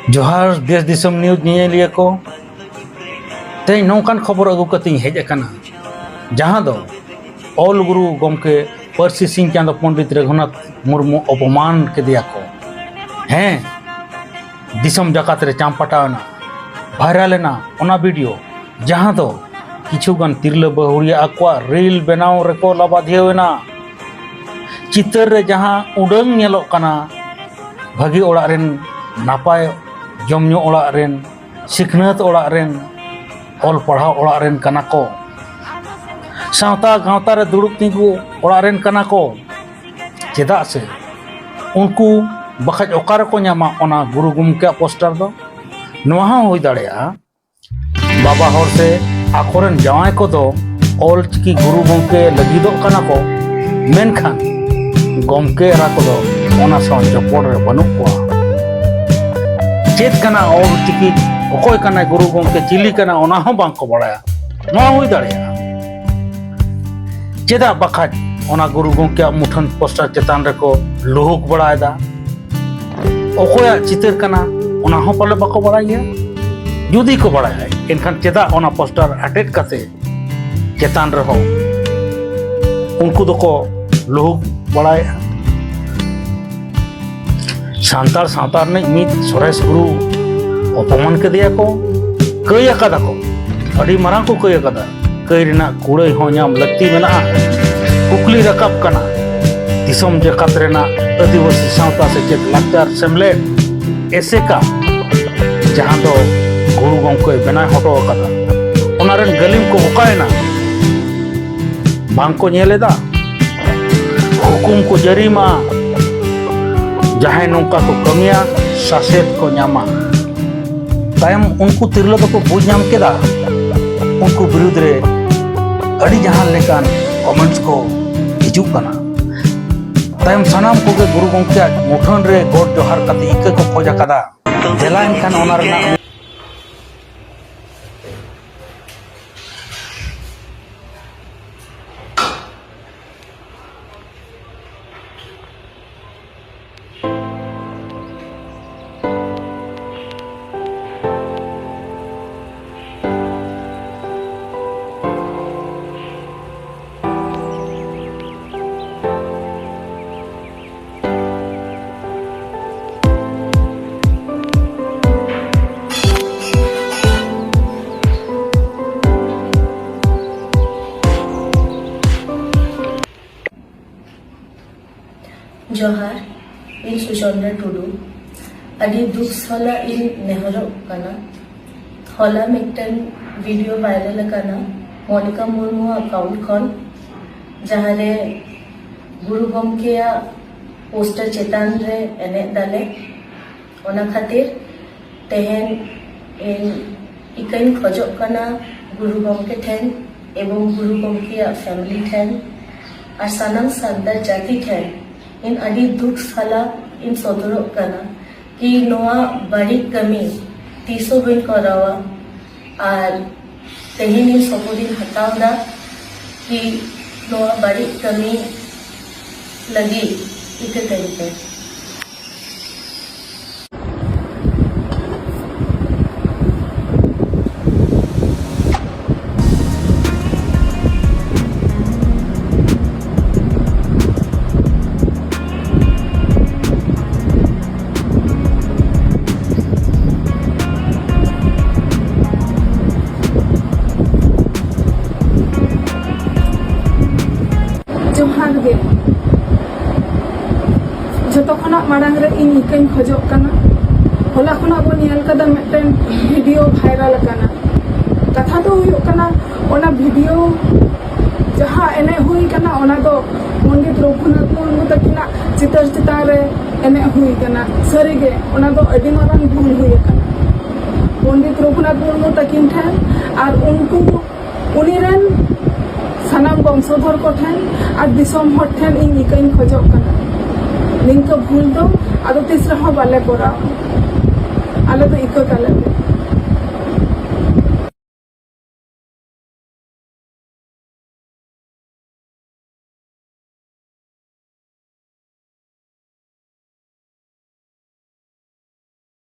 जोहार देश दिसम न्यूज नियलिया को ते नौकान खबर अगु कती हेज अकाना जहां दो ऑल गुरु गमके परसी सिंह चांद पंडित रघुनाथ मुर्मू अपमान के दिया को हैं दिसम जकात रे चांपटावना वायरल ना ओना वीडियो जहां दो किछुगान तिरला बहुरिया अक्वा रील बनाव रेको लाबाधियना चितर रे जहां उडंग नेलो काना भागी ओड़ा रेन नापाय जमन्यो ओड़ा रेन सिखनात ओड़ा रेन ऑल पढ़ाव ओड़ा रेन कना को सावता गावता रे दुड़ुब तिंगु ओड़ा रेन कना को चेदा से उनको बखाज ओकार को न्यामा ओना गुरु गुमके पोस्टर दो नोहा होई दाड़ेया बाबा होर से आकोरन जावाय को दो ऑल चिकी गुरु गुमके लगिदो कना को मेनखान गमके रा को दो ओना साव जपोड़ रे बनु को चेत कना और चिकी ओकोय कना गुरु गमके चिली कना ओना हो बांग को बड़ाया नोहा होई दाड़ेया चेदा बखाज ओना गुरु गमके मुठन पोस्टर चेतान रे को लोहुक बड़ायदा ओकोया चितर कना ओना हो पले बको बड़ाया जुदी को बड़ाया इनखान चेदा ओना पोस्टर अटेट कते चेतान रे हो उनको दको लोहुक बड़ाया सांतार सांतार ने मित सोरेस गुरु अपमान के दिया को कई अकादा को अड़ी मरांग को कई अकादा कई रिना कुड़ई हो नाम लगती मेना कुकली रकब कना दिसम जकात रेना आदिवासी सावता से चेत लाचार सेमलेट ऐसे का जहां दो गुरु गमके बनाय हटो अकादा ओनारेन गलिम को ओकायना बांग को नेलेदा हुकुम को जरीमा जहां नौका को कमिया सासेत को न्यामा तायम उनको तिरला को बुझ नाम केदा उनको विरुद्ध रे अड़ी जहां लेकान कमेंट्स को हिजुक कना तायम सनाम को के गुरु गमके मुठन रे गोड जोहार कते इके को खोजा कदा देला इनखान ओना रेना जोहार इन सुचंद्र टुडू अभी दुख साला इन नेहरो कना हॉला मिक्टन वीडियो वायरल कना मोनिका मुर्मू अकाउंट खन जहां रे गुरु गमके पोस्टर चेतान रे एने दाले ओना खातिर तेहन इन इकन खजो कना गुरु गमके ठेन एवं गुरु गमके फैमिली ठेन और सनम सांतार जाति ठेन इन अड़ी दुख साला इन सदरो कना कि नोआ बड़ी कमी तीसो बिन करावा और तेहिन इन सपोदिन हटावदा कि नोआ बड़ी कमी लगी इके तरीके जोहार गे जो खना मांग इन इकन खोजो होला खना बो नेल कदा मिटन वीडियो वायरल कना कथा तो हुयो कना ओना वीडियो जहां एने हुई कना ओना दो पंडित रघुनाथ मुर्मू तकिना चितर चितान रे एने हुई कना सरीगे ओना दो अडी मारान भूल हुई कना पंडित रघुनाथ मुर्मू तकिन ठन और उनको उनीरन सनाम वंशधर को ठेन और दिसम हर ठेन इन इकन खोजो कना निंका भूल दो आदो तीसरा हो बाले कोरा आले तो इको काले